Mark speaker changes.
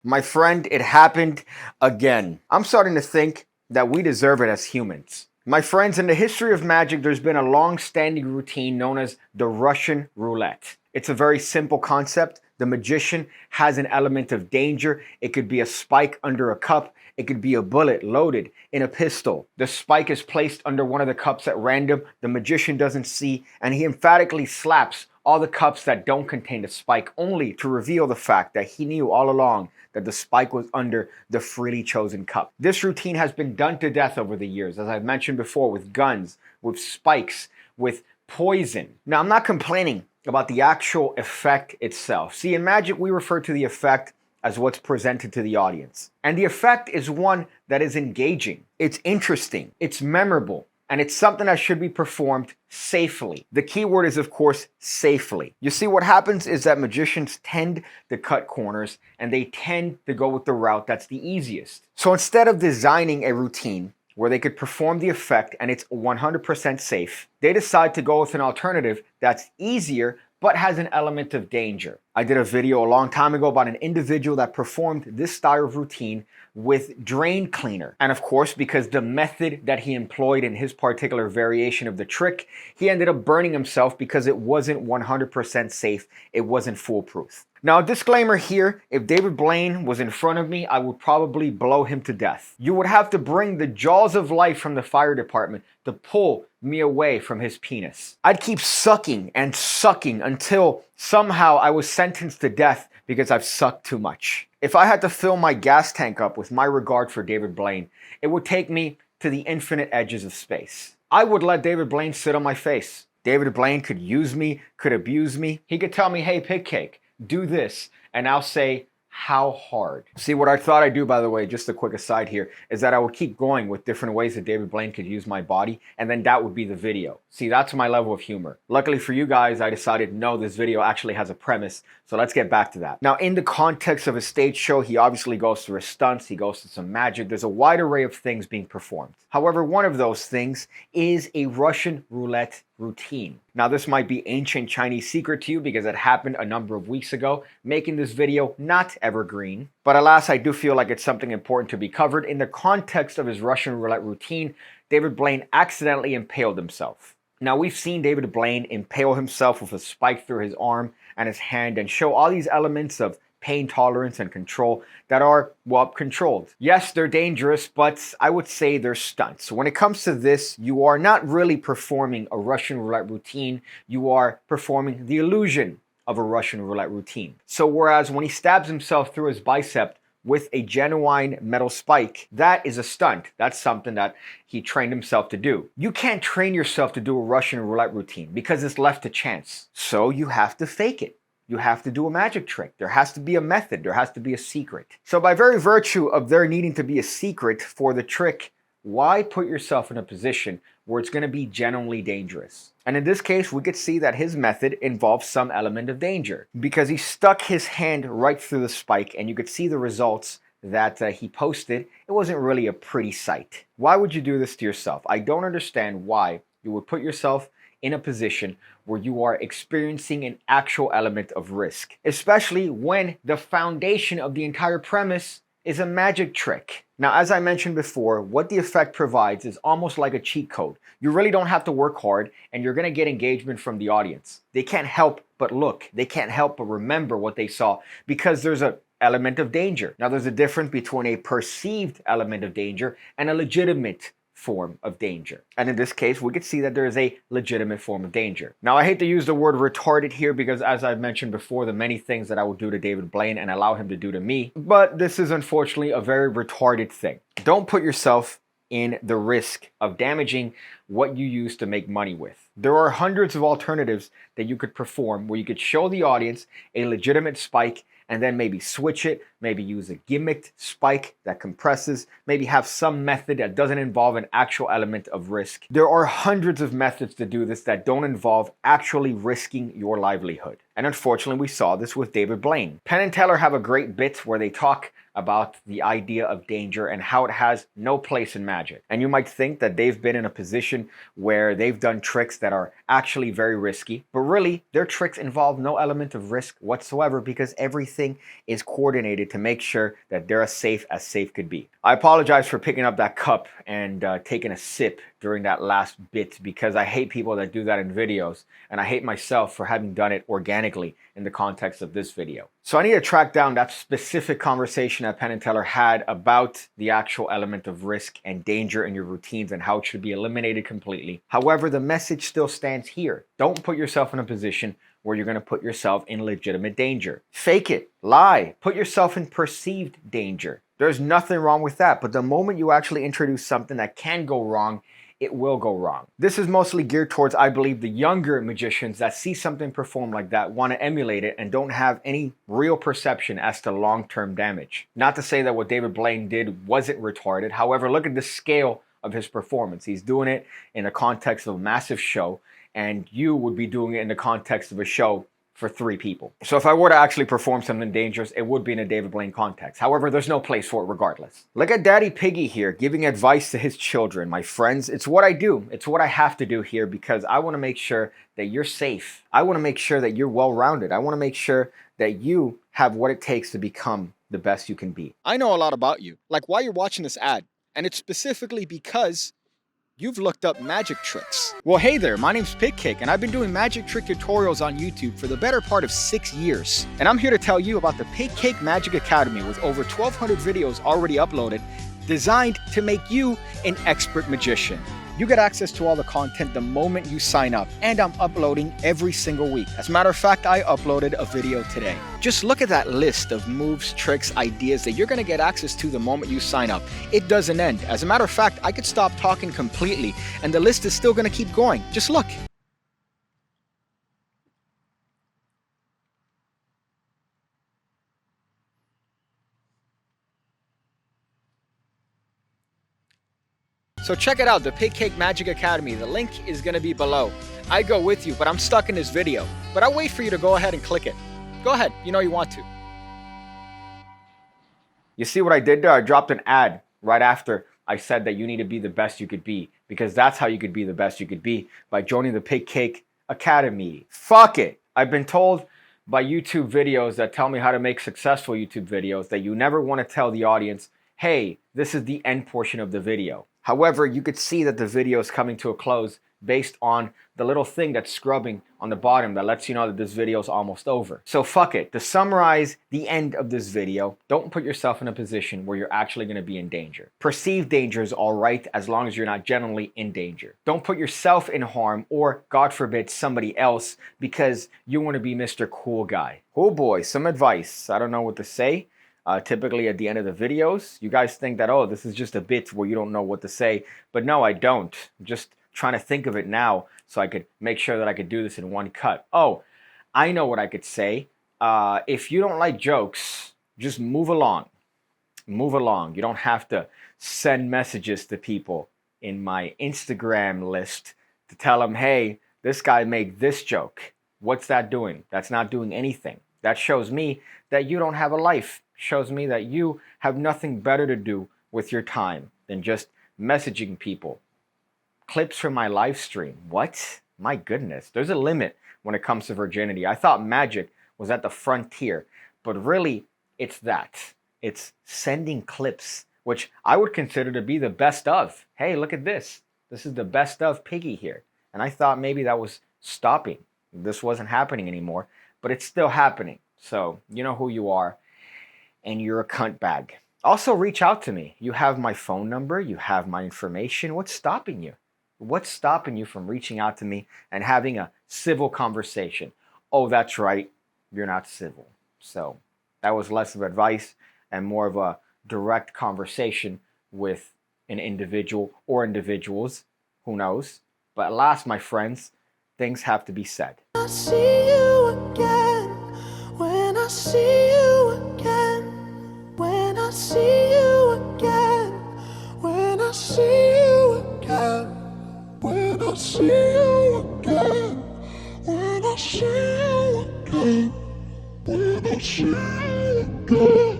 Speaker 1: My friend, it happened again. I'm starting to think that we deserve it as humans. My friends, in the history of magic, there's been a long-standing routine known as the Russian roulette. It's a very simple concept. The magician has an element of danger. It could be a spike under a cup. It could be a bullet loaded in a pistol. The spike is placed under one of the cups at random. The magician doesn't see, and he emphatically slaps all the cups that don't contain the spike, only to reveal the fact that he knew all along that the spike was under the freely chosen cup. This routine has been done to death over the years, as I've mentioned before, with guns, with spikes, with poison. Now, I'm not complaining about the actual effect itself. See, in magic, we refer to the effect as what's presented to the audience. And the effect is one that is engaging, it's interesting, it's memorable, and it's something that should be performed safely. The key word is, of course, safely. You see, what happens is that magicians tend to cut corners and they tend to go with the route that's the easiest. So instead of designing a routine where they could perform the effect and it's 100% safe, they decide to go with an alternative that's easier but has an element of danger. I did a video a long time ago about an individual that performed this style of routine with drain cleaner. And of course, because the method that he employed in his particular variation of the trick, he ended up burning himself because it wasn't 100% safe. It wasn't foolproof. Now, a disclaimer here, if David Blaine was in front of me, I would probably blow him to death. You would have to bring the jaws of life from the fire department to pull me away from his penis. I'd keep sucking and sucking until somehow I was sentenced to death because I've sucked too much. If I had to fill my gas tank up with my regard for David Blaine, it would take me to the infinite edges of space. I would let David Blaine sit on my face. David Blaine could use me, could abuse me. He could tell me, hey, PigCake, do this, and I'll say, how hard? See, what I thought I'd do, by the way, just a quick aside here, is that I would keep going with different ways that David Blaine could use my body, and then that would be the video. See, that's my level of humor. Luckily for you guys, I decided, no, this video actually has a premise, so let's get back to that. Now, in the context of a stage show, he obviously goes through his stunts, he goes through some magic, there's a wide array of things being performed. However, one of those things is a Russian roulette routine. Now, this might be ancient Chinese secret to you because it happened a number of weeks ago, making this video not evergreen. But alas, I do feel like it's something important to be covered. In the context of his Russian roulette routine, David Blaine accidentally impaled himself. Now, we've seen David Blaine impale himself with a spike through his arm and his hand and show all these elements of pain tolerance and control that are, well, controlled. Yes, they're dangerous, but I would say they're stunts. When it comes to this, you are not really performing a Russian roulette routine. You are performing the illusion of a Russian roulette routine. So whereas when he stabs himself through his bicep with a genuine metal spike, that is a stunt. That's something that he trained himself to do. You can't train yourself to do a Russian roulette routine because it's left to chance. So you have to fake it. You have to do a magic trick. There has to be a method. There has to be a secret. So by very virtue of there needing to be a secret for the trick, why put yourself in a position where it's going to be genuinely dangerous? And in this case, we could see that his method involves some element of danger because he stuck his hand right through the spike and you could see the results that he posted. It wasn't really a pretty sight. Why would you do this to yourself? I don't understand why you would put yourself in a position where you are experiencing an actual element of risk, especially when the foundation of the entire premise is a magic trick. Now, as I mentioned before, what the effect provides is almost like a cheat code. You really don't have to work hard and you're going to get engagement from the audience. They can't help but look. They can't help but remember what they saw because there's an element of danger. Now, there's a difference between a perceived element of danger and a legitimate form of danger. And in this case, we could see that there is a legitimate form of danger. Now, I hate to use the word retarded here because as I've mentioned before, the many things that I would do to David Blaine and allow him to do to me, but this is unfortunately a very retarded thing. Don't put yourself in the risk of damaging what you use to make money with. There are hundreds of alternatives that you could perform where you could show the audience a legitimate spike and then maybe switch it, maybe use a gimmicked spike that compresses, maybe have some method that doesn't involve an actual element of risk. There are hundreds of methods to do this that don't involve actually risking your livelihood. And unfortunately, we saw this with David Blaine. Penn and Teller have a great bit where they talk about the idea of danger and how it has no place in magic. And you might think that they've been in a position where they've done tricks that are actually very risky, but really their tricks involve no element of risk whatsoever because everything is coordinated to make sure that they're as safe could be. I apologize for picking up that cup and taking a sip during that last bit, because I hate people that do that in videos, and I hate myself for having done it organically in the context of this video. So I need to track down that specific conversation that Penn and Teller had about the actual element of risk and danger in your routines and how it should be eliminated completely. However, the message still stands here. Don't put yourself in a position where you're going to put yourself in legitimate danger. Fake it, lie, put yourself in perceived danger. There's nothing wrong with that, but the moment you actually introduce something that can go wrong, it will go wrong. This is mostly geared towards, I believe, the younger magicians that see something perform like that, want to emulate it, and don't have any real perception as to long-term damage. Not to say that what David Blaine did wasn't retarded. However, look at the scale of his performance. He's doing it in the context of a massive show, and you would be doing it in the context of a show for 3 people. So if I were to actually perform something dangerous, it would be in a David Blaine context. However, there's no place for it regardless. Look at Daddy Piggy here giving advice to his children. My friends, it's what I do. It's what I have to do here, because I want to make sure that you're safe. I want to make sure that you're well-rounded. I want to make sure that you have what it takes to become the best you can be.
Speaker 2: I know a lot about you, like why you're watching this ad, and it's specifically because you've looked up magic tricks. Well, hey there, my name's PigCake, and I've been doing magic trick tutorials on YouTube for the better part of 6 years. And I'm here to tell you about the PigCake Magic Academy with over 1,200 videos already uploaded, designed to make you an expert magician. You get access to all the content the moment you sign up, and I'm uploading every single week. As a matter of fact, I uploaded a video today. Just look at that list of moves, tricks, ideas that you're gonna get access to the moment you sign up. It doesn't end. As a matter of fact, I could stop talking completely, and the list is still gonna keep going. Just look. So check it out, the PigCake Magic Academy. The link is going to be below. I go with you, but I'm stuck in this video. But I'll wait for you to go ahead and click it. Go ahead, you know you want to.
Speaker 1: You see what I did there? I dropped an ad right after I said that you need to be the best you could be, because that's how you could be the best you could be, by joining the PigCake Academy. Fuck it. I've been told by YouTube videos that tell me how to make successful YouTube videos that you never want to tell the audience, hey, this is the end portion of the video. However, you could see that the video is coming to a close based on the little thing that's scrubbing on the bottom that lets you know that this video is almost over. So fuck it. To summarize the end of this video, don't put yourself in a position where you're actually going to be in danger. Perceived danger is all right as long as you're not generally in danger. Don't put yourself in harm, or God forbid somebody else, because you want to be Mr. Cool Guy. Oh boy, some advice. I don't know what to say. Typically at the end of the videos, you guys think that, oh, this is just a bit where you don't know what to say. But no, I don't. I'm just trying to think of it now so I could make sure that I could do this in one cut. Oh, I know what I could say. If you don't like jokes, just move along. Move along. You don't have to send messages to people in my Instagram list to tell them, hey, this guy made this joke. What's that doing? That's not doing anything. That shows me that you don't have a life. Shows me that you have nothing better to do with your time than just messaging people. Clips from my live stream. What? My goodness. There's a limit when it comes to virginity. I thought magic was at the frontier, but really it's that. It's sending clips, which I would consider to be the best of. Hey, look at this. This is the best of Piggy here. And I thought maybe that was stopping. This wasn't happening anymore, but it's still happening. So you know who you are. And you're a cunt bag. Also, reach out to me. You have my phone number. You have my information. What's stopping you? What's stopping you from reaching out to me and having a civil conversation? Oh, that's right. You're not civil. So that was less of advice and more of a direct conversation with an individual or individuals. Who knows? But at last, my friends, things have to be said.
Speaker 3: I see you again. When I see you again. When I see you again, when I see you again, when I see you again, when I see you again, when I see you again.